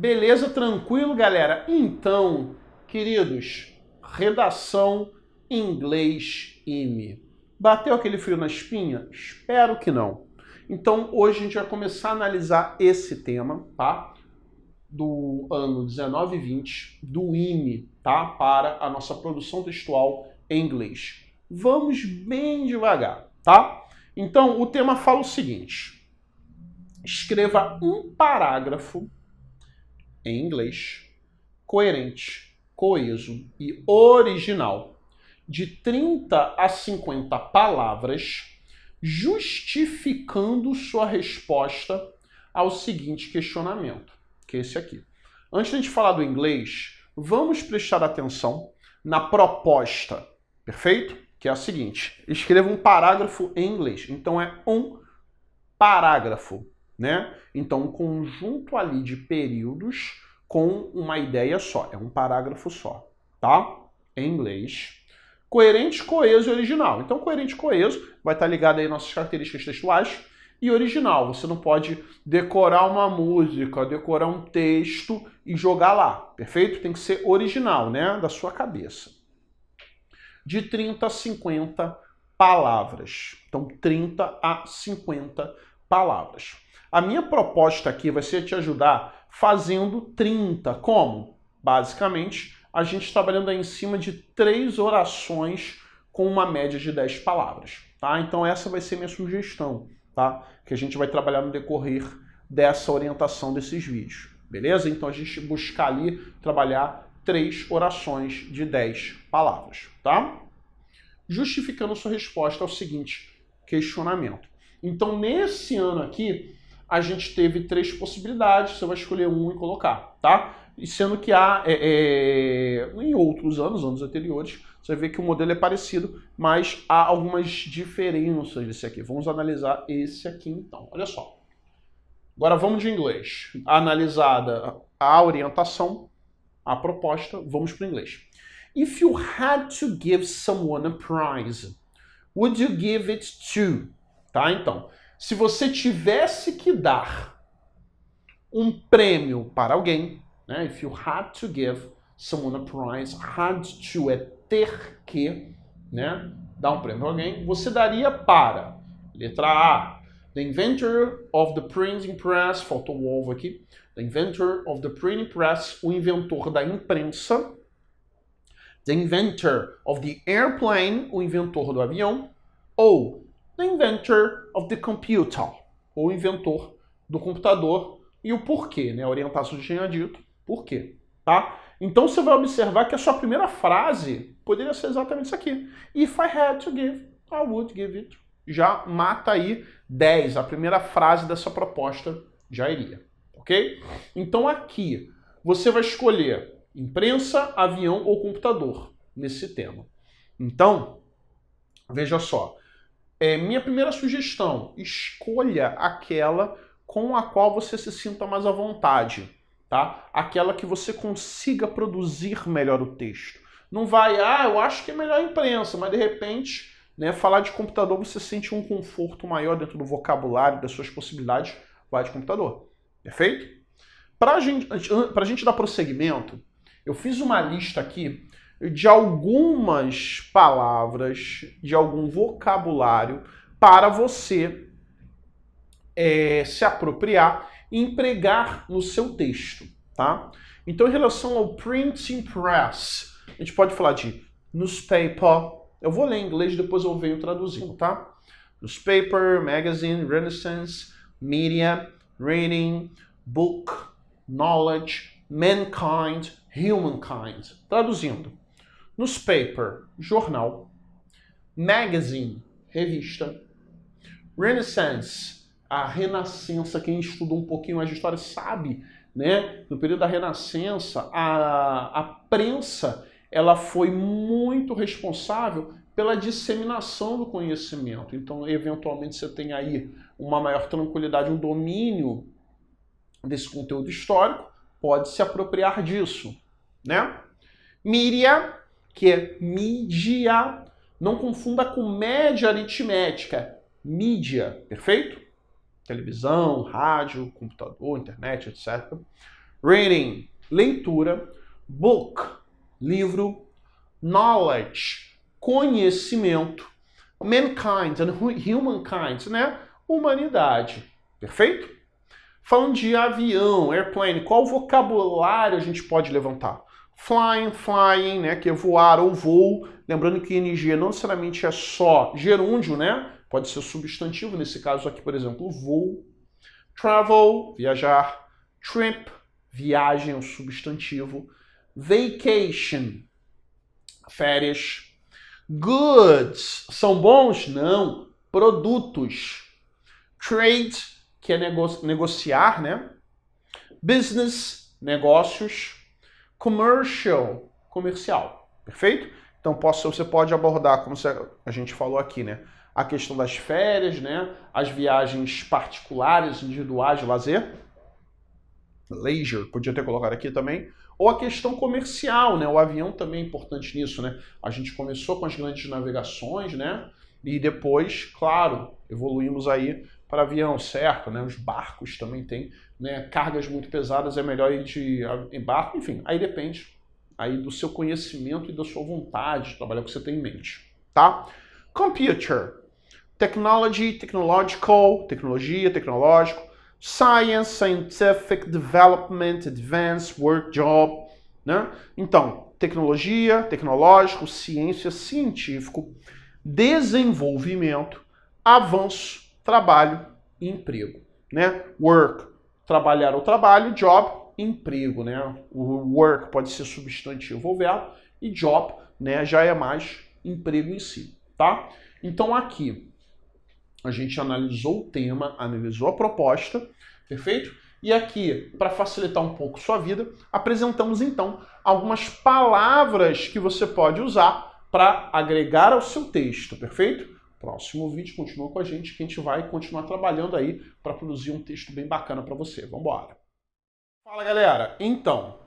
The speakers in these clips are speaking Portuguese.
Beleza, tranquilo, galera? Então, queridos, redação inglês IME. Bateu aquele frio na espinha? Espero que não. Então, hoje a gente vai começar a analisar esse tema, tá? Do ano 19 e 20, do IME, tá? Para a nossa produção textual em inglês. Vamos bem devagar, tá? Então, o tema fala o seguinte. Escreva um parágrafo em inglês, coerente, coeso e original, de 30 a 50 palavras, justificando sua resposta ao seguinte questionamento, que é esse aqui. Antes de a gente falar do inglês, vamos prestar atenção na proposta, perfeito? Que é a seguinte, escreva um parágrafo em inglês. Então é um parágrafo, né? Então um conjunto ali de períodos com uma ideia só. É um parágrafo só, tá? Em inglês. Coerente, coeso e original. Então coerente e coeso vai estar ligado aí às nossas características textuais. E original, você não pode decorar uma música, decorar um texto e jogar lá, perfeito? Tem que ser original, né? Da sua cabeça. De 30 a 50 palavras. Então 30 a 50 palavras. A minha proposta aqui vai ser te ajudar fazendo 30. Como? Basicamente, a gente trabalhando aí em cima de 3 orações com uma média de 10 palavras. Tá? Então essa vai ser minha sugestão, tá? Que a gente vai trabalhar no decorrer dessa orientação desses vídeos. Beleza? Então a gente buscar ali trabalhar 3 orações de 10 palavras. Tá? Justificando sua resposta ao seguinte questionamento. Então nesse ano aqui, a gente teve 3 possibilidades, você vai escolher um e colocar, tá? E sendo que há, em outros anos anteriores, você vai ver que o modelo é parecido, mas há algumas diferenças desse aqui. Vamos analisar esse aqui então, olha só. Agora vamos de inglês. Analisada a orientação, a proposta, vamos para o inglês. If you had to give someone a prize, would you give it to? Tá, então. Se você tivesse que dar um prêmio para alguém, né? If you had to give someone a prize, had to é ter que, né? Dar um prêmio para alguém, você daria para, letra A, the inventor of the printing press, faltou o ovo aqui, the inventor of the printing press, o inventor da imprensa, the inventor of the airplane, o inventor do avião, ou the inventor of the computer, o inventor do computador, e o porquê, né? A orientação já tinha dito porquê, tá? Então você vai observar que a sua primeira frase poderia ser exatamente isso aqui. If I had to give, I would give it. Já mata aí 10, a primeira frase dessa proposta já iria, ok? Então aqui você vai escolher imprensa, avião ou computador nesse tema. Então, veja só. Minha primeira sugestão, escolha aquela com a qual você se sinta mais à vontade, tá? Aquela que você consiga produzir melhor o texto. Não vai, eu acho que é melhor a imprensa, mas de repente, né, falar de computador você sente um conforto maior dentro do vocabulário, das suas possibilidades, vai de computador. Perfeito? Pra gente dar prosseguimento, eu fiz uma lista aqui de algumas palavras, de algum vocabulário para você se apropriar e empregar no seu texto, tá? Então, em relação ao printing press, a gente pode falar de newspaper, eu vou ler em inglês, depois eu venho traduzindo, tá? Newspaper, magazine, renaissance, media, reading, book, knowledge, mankind, humankind. Traduzindo. Newspaper, jornal. Magazine, revista. Renaissance, a renascença. Quem estudou um pouquinho mais de história sabe, né? No período da renascença, a prensa ela foi muito responsável pela disseminação do conhecimento. Então, eventualmente, você tem aí uma maior tranquilidade, um domínio desse conteúdo histórico, pode se apropriar disso, né? Mídia, que é mídia, não confunda com média aritmética, mídia, perfeito? Televisão, rádio, computador, internet, etc. Reading, leitura. Book, livro. Knowledge, conhecimento. Mankind and humankind, né? Humanidade. Perfeito? Falando de avião, airplane, qual vocabulário a gente pode levantar? Flying, flying, né? Que é voar ou voo. Lembrando que ing não necessariamente é só gerúndio, né? Pode ser substantivo, nesse caso aqui, por exemplo, voo. Travel, viajar. Trip, viagem, é um substantivo. Vacation, férias. Goods, são bons? Não. Produtos. Trade, que é negociar, né? Business, negócios. Commercial, comercial. Perfeito? Então você pode abordar, como a gente falou aqui, né? A questão das férias, né? As viagens particulares, individuais de lazer. Leisure, podia ter colocado aqui também. Ou a questão comercial, né? O avião também é importante nisso, né? A gente começou com as grandes navegações, né? E depois, claro, evoluímos aí para avião, certo? Né? Os barcos também têm, né? Cargas muito pesadas, é melhor ir em barco, enfim. Aí depende aí do seu conhecimento e da sua vontade de trabalhar o que você tem em mente, tá? Computer, technology, technological, tecnologia, tecnológico. Science, scientific, development, advanced, work, job, né? Então, tecnologia, tecnológico, ciência, científico, desenvolvimento, avanço, trabalho e emprego, né? Work, trabalhar ou trabalho, job, emprego, né? O work pode ser substantivo ou verbo e job, né, já é mais emprego em si, tá? Então aqui a gente analisou o tema, analisou a proposta, perfeito? E aqui, para facilitar um pouco sua vida, apresentamos então algumas palavras que você pode usar para agregar ao seu texto, perfeito? Próximo vídeo, continua com a gente que a gente vai continuar trabalhando aí para produzir um texto bem bacana para você. Vamos embora. Fala, galera. Então,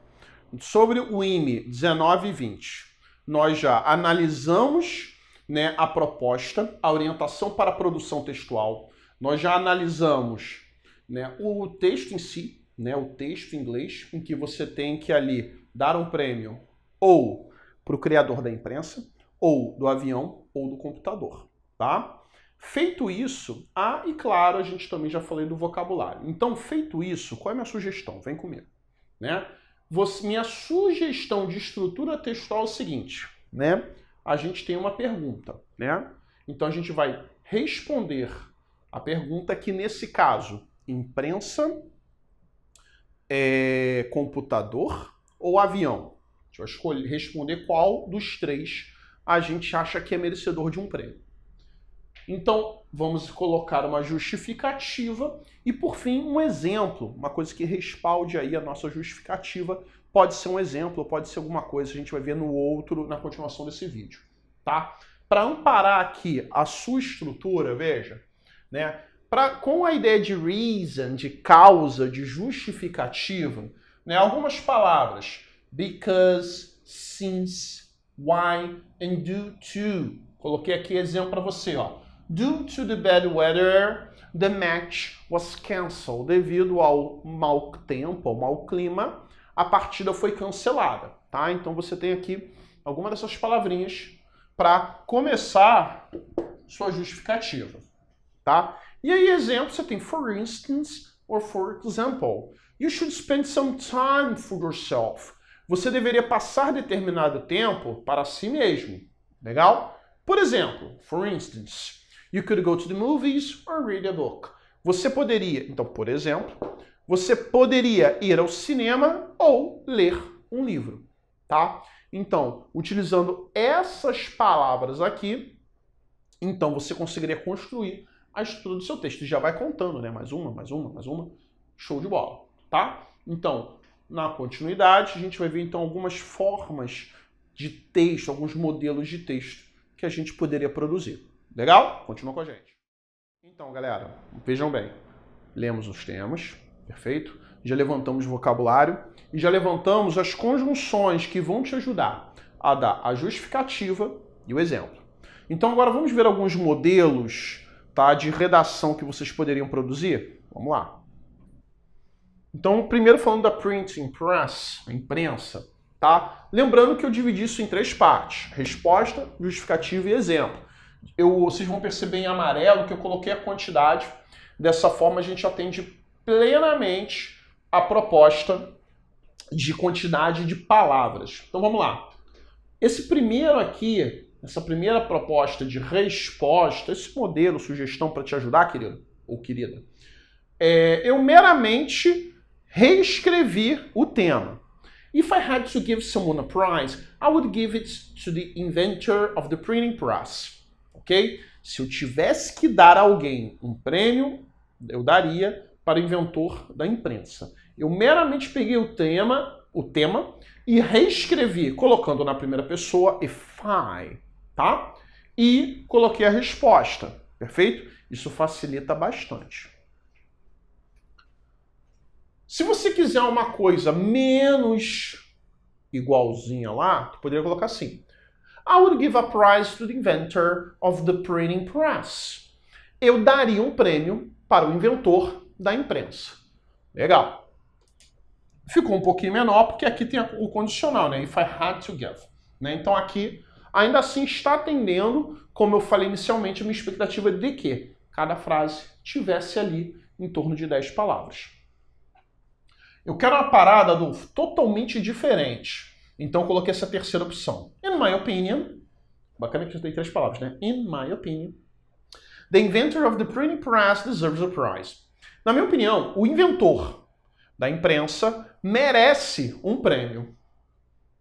sobre o IME 19 e 20, nós já analisamos, né, a proposta, a orientação para a produção textual. Nós já analisamos, né, o texto em si, né, o texto em inglês, em que você tem que ali dar um prêmio ou para o criador da imprensa, ou do avião, ou do computador, tá? Feito isso, e claro, a gente também já falei do vocabulário. Então, feito isso, qual é a minha sugestão? Vem comigo, né? Minha sugestão de estrutura textual é o seguinte, né? A gente tem uma pergunta, né? Então a gente vai responder a pergunta que, nesse caso, imprensa, computador ou avião? A gente vai responder qual dos três a gente acha que é merecedor de um prêmio. Então, vamos colocar uma justificativa e, por fim, um exemplo, uma coisa que respalde aí a nossa justificativa. Pode ser um exemplo, pode ser alguma coisa, a gente vai ver na continuação desse vídeo, tá? Para amparar aqui a sua estrutura, veja, né? Com a ideia de reason, de causa, de justificativa, né? Algumas palavras, because, since, why, and due to. Coloquei aqui exemplo para você, ó. Due to the bad weather, the match was cancelled. Devido ao mau tempo, ao mau clima, a partida foi cancelada, tá? Então você tem aqui alguma dessas palavrinhas para começar sua justificativa, tá? E aí, exemplo, você tem for instance or for example. You should spend some time for yourself. Você deveria passar determinado tempo para si mesmo. Legal? Por exemplo, for instance, you could go to the movies or read a book. Você poderia, então, por exemplo, você poderia ir ao cinema ou ler um livro, tá? Então, utilizando essas palavras aqui, então você conseguiria construir a estrutura do seu texto. E já vai contando, né? Mais uma, mais uma, mais uma. Show de bola, tá? Então, na continuidade, a gente vai ver então algumas formas de texto, alguns modelos de texto que a gente poderia produzir. Legal? Continua com a gente. Então, galera, vejam bem. Lemos os temas, perfeito? Já levantamos o vocabulário e já levantamos as conjunções que vão te ajudar a dar a justificativa e o exemplo. Então, agora vamos ver alguns modelos, tá, de redação que vocês poderiam produzir? Vamos lá. Então, primeiro falando da printing press, a imprensa, tá? Lembrando que eu dividi isso em 3 partes: resposta, justificativa e exemplo. Vocês vão perceber em amarelo que eu coloquei a quantidade. Dessa forma, a gente atende plenamente a proposta de quantidade de palavras. Então, vamos lá. Esse primeiro aqui, essa primeira proposta de resposta, esse modelo, sugestão para te ajudar, querido ou querida, eu meramente reescrevi o tema. If I had to give someone a prize, I would give it to the inventor of the printing press. Ok? Se eu tivesse que dar a alguém um prêmio, eu daria para o inventor da imprensa. Eu meramente peguei o tema e reescrevi, colocando na primeira pessoa if I, tá? E coloquei a resposta, perfeito? Isso facilita bastante. Se você quiser uma coisa menos igualzinha lá, tu poderia colocar assim: I would give a prize to the inventor of the printing press. Eu daria um prêmio para o inventor da imprensa. Legal. Ficou um pouquinho menor porque aqui tem o condicional, né? If I had to give. Né? Então aqui, ainda assim, está atendendo, como eu falei inicialmente, a minha expectativa de que cada frase tivesse ali em torno de 10 palavras. Eu quero uma parada totalmente diferente. Então coloquei essa terceira opção. In my opinion, bacana que já tem 3 palavras, né? In my opinion, the inventor of the printing press deserves a prize. Na minha opinião, o inventor da imprensa merece um prêmio,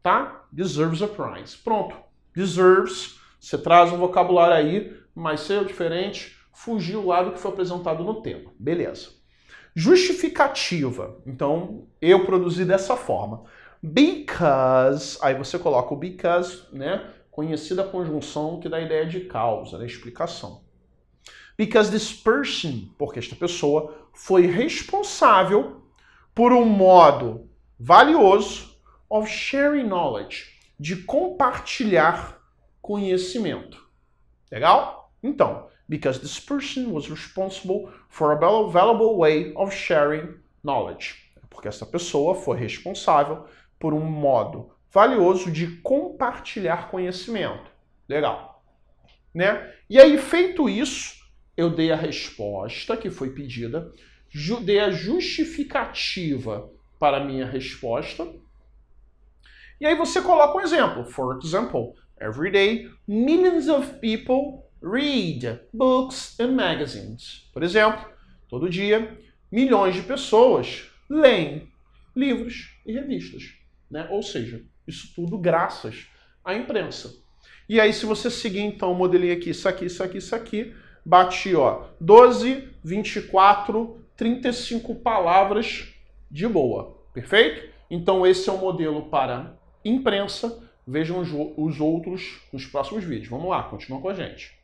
tá? Deserves a prize. Pronto. Deserves, você traz um vocabulário aí, mas ser diferente, fugiu lá do que foi apresentado no tema. Beleza. Justificativa. Então, eu produzi dessa forma. Because, aí você coloca o because, né? Conhecida conjunção que dá a ideia de causa, né? Explicação. Because this person, porque esta pessoa foi responsável por um modo valioso of sharing knowledge, de compartilhar conhecimento. Legal? Então, because this person was responsible for a valuable way of sharing knowledge. Porque essa pessoa foi responsável por um modo valioso de compartilhar conhecimento. Legal. Né? E aí, feito isso, eu dei a resposta que foi pedida, dei a justificativa para a minha resposta. E aí você coloca um exemplo. For example, every day, millions of people read books and magazines. Por exemplo, todo dia, milhões de pessoas leem livros e revistas. Né? Ou seja, isso tudo graças à imprensa. E aí, se você seguir, então, o modelinho aqui, isso aqui, bati, ó, 12, 24, 35 palavras de boa. Perfeito? Então, esse é o modelo para imprensa. Vejam os outros nos próximos vídeos. Vamos lá, continua com a gente.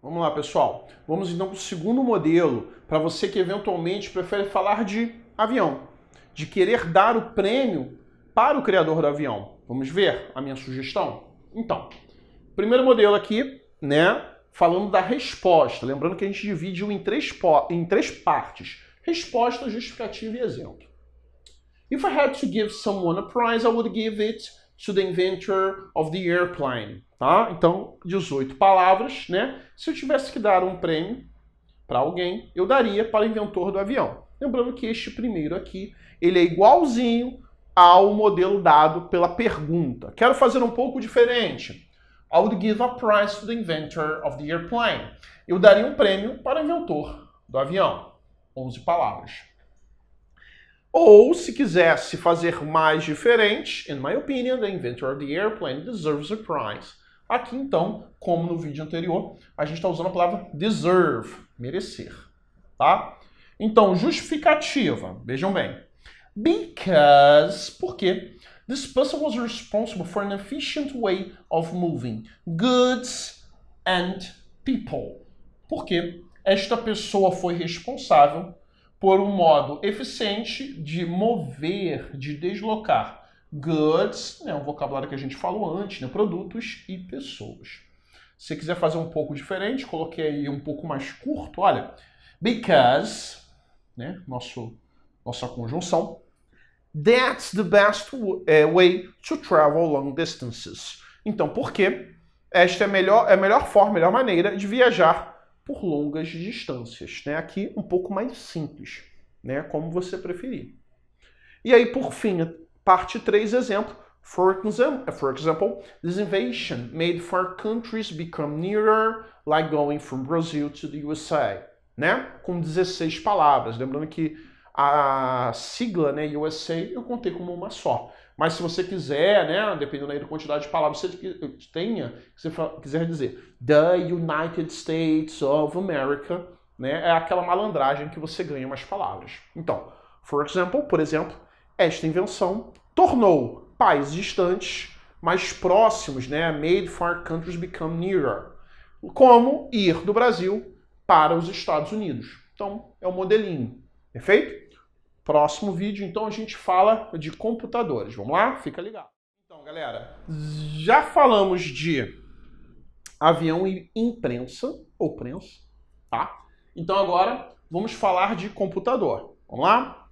Vamos lá, pessoal. Vamos então para o segundo modelo, para você que eventualmente prefere falar de avião, de querer dar o prêmio para o criador do avião. Vamos ver a minha sugestão? Então, primeiro modelo aqui, né, falando da resposta. Lembrando que a gente divide em três partes: resposta, justificativa e exemplo. If I had to give someone a prize, I would give it to the inventor of the airplane. Tá? Então, 18 palavras, né? Se eu tivesse que dar um prêmio para alguém, eu daria para o inventor do avião. Lembrando que este primeiro aqui, ele é igualzinho ao modelo dado pela pergunta. Quero fazer um pouco diferente. I would give a prize to the inventor of the airplane. Eu daria um prêmio para o inventor do avião. 11 palavras. Ou, se quisesse fazer mais diferente, in my opinion, the inventor of the airplane deserves a prize. Aqui, então, como no vídeo anterior, a gente está usando a palavra deserve, merecer. Tá? Então, justificativa. Vejam bem. Because, por quê? This person was responsible for an efficient way of moving goods and people. Por quê? Esta pessoa foi responsável por um modo eficiente de mover, de deslocar goods, né, um vocabulário que a gente falou antes, né, produtos e pessoas. Se você quiser fazer um pouco diferente, coloquei aí um pouco mais curto, olha, because, né, nosso nossa conjunção. That's the best way to travel long distances. Então, por quê? Esta é a melhor forma, a melhor maneira de viajar por longas distâncias. Né? Aqui, um pouco mais simples, né? Como você preferir. E aí, por fim, parte 3, exemplo. For example, this invasion made far countries become nearer, like going from Brazil to the USA. Né? Com 16 palavras. Lembrando que a sigla, né, USA, eu contei como uma só. Mas se você quiser, né, dependendo aí da quantidade de palavras que você tenha, se você quiser dizer The United States of America, né, é aquela malandragem que você ganha mais palavras. Então, for example, por exemplo, esta invenção tornou países distantes mais próximos, né, made far countries become nearer. Como ir do Brasil para os Estados Unidos. Então, é o modelinho. Perfeito? Próximo vídeo, então, a gente fala de computadores. Vamos lá? Fica ligado. Então, galera, já falamos de avião e imprensa, ou prensa, tá? Então, agora, vamos falar de computador. Vamos lá?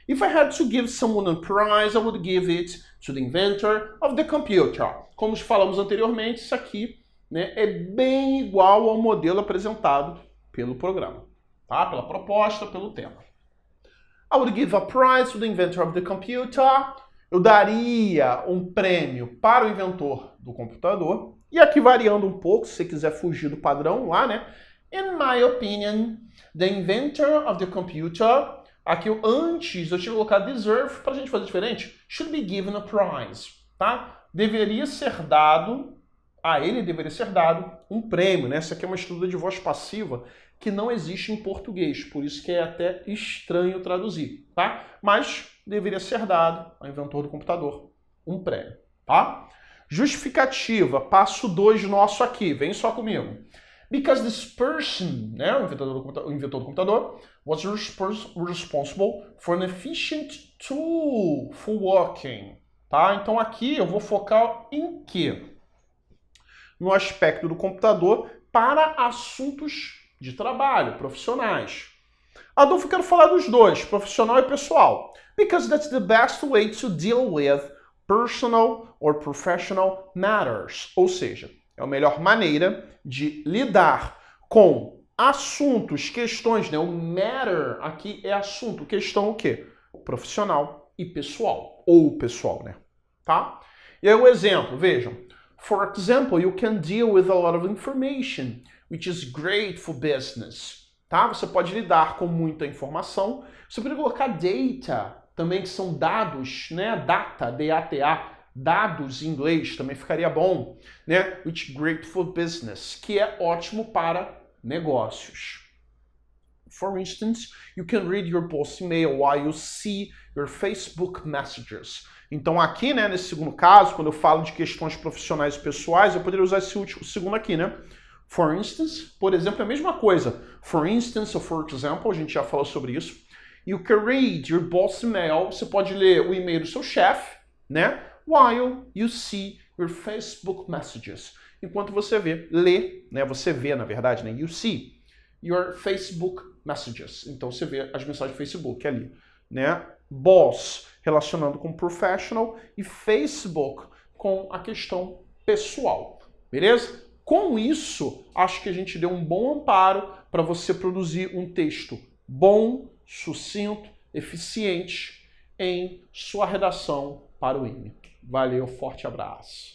If I had to give someone a prize, I would give it to the inventor of the computer. Como falamos anteriormente, isso aqui, né, é bem igual ao modelo apresentado pelo programa, tá? Pela proposta, pelo tema. I would give a prize to the inventor of the computer. Eu daria um prêmio para o inventor do computador. E aqui variando um pouco, se você quiser fugir do padrão lá, né? In my opinion, the inventor of the computer. Aqui antes eu tinha colocado deserve para a gente fazer diferente. Should be given a prize, tá? Deveria ser dado, a ele deveria ser dado um prêmio, né? Essa aqui é uma estrutura de voz passiva que não existe em português, por isso que é até estranho traduzir, tá? Mas deveria ser dado ao inventor do computador um prêmio, tá? Justificativa, passo 2 nosso aqui, vem só comigo. Because this person, né, o inventor do computador, was responsible for an efficient tool for working, tá? Então aqui eu vou focar em quê? No aspecto do computador para assuntos de trabalho, profissionais. Adolfo, eu quero falar dos dois, profissional e pessoal. Because that's the best way to deal with personal or professional matters. Ou seja, é a melhor maneira de lidar com assuntos, questões, né? O matter aqui é assunto, questão o quê? Profissional e pessoal. Ou pessoal, né? Tá? E aí o exemplo, vejam. For example, you can deal with a lot of information, which is great for business. Tá? Você pode lidar com muita informação. Você pode colocar data, também que são dados, né? Data, D-A-T-A, dados em inglês, também ficaria bom, né? Which is great for business, que é ótimo para negócios. For instance, you can read your boss email while you see your Facebook messages. Então aqui, né, nesse segundo caso, quando eu falo de questões profissionais e pessoais, eu poderia usar esse segundo aqui, né? For instance, por exemplo, é a mesma coisa. For instance ou for example, a gente já falou sobre isso. You can read your boss email, você pode ler o e-mail do seu chefe, né? While you see your Facebook messages. Enquanto você lê, né? Você vê, na verdade, né? You see your Facebook messages. Então você vê as mensagens do Facebook ali, né? Boss relacionando com professional e Facebook com a questão pessoal. Beleza? Com isso, acho que a gente deu um bom amparo para você produzir um texto bom, sucinto, eficiente em sua redação para o IME. Valeu, forte abraço.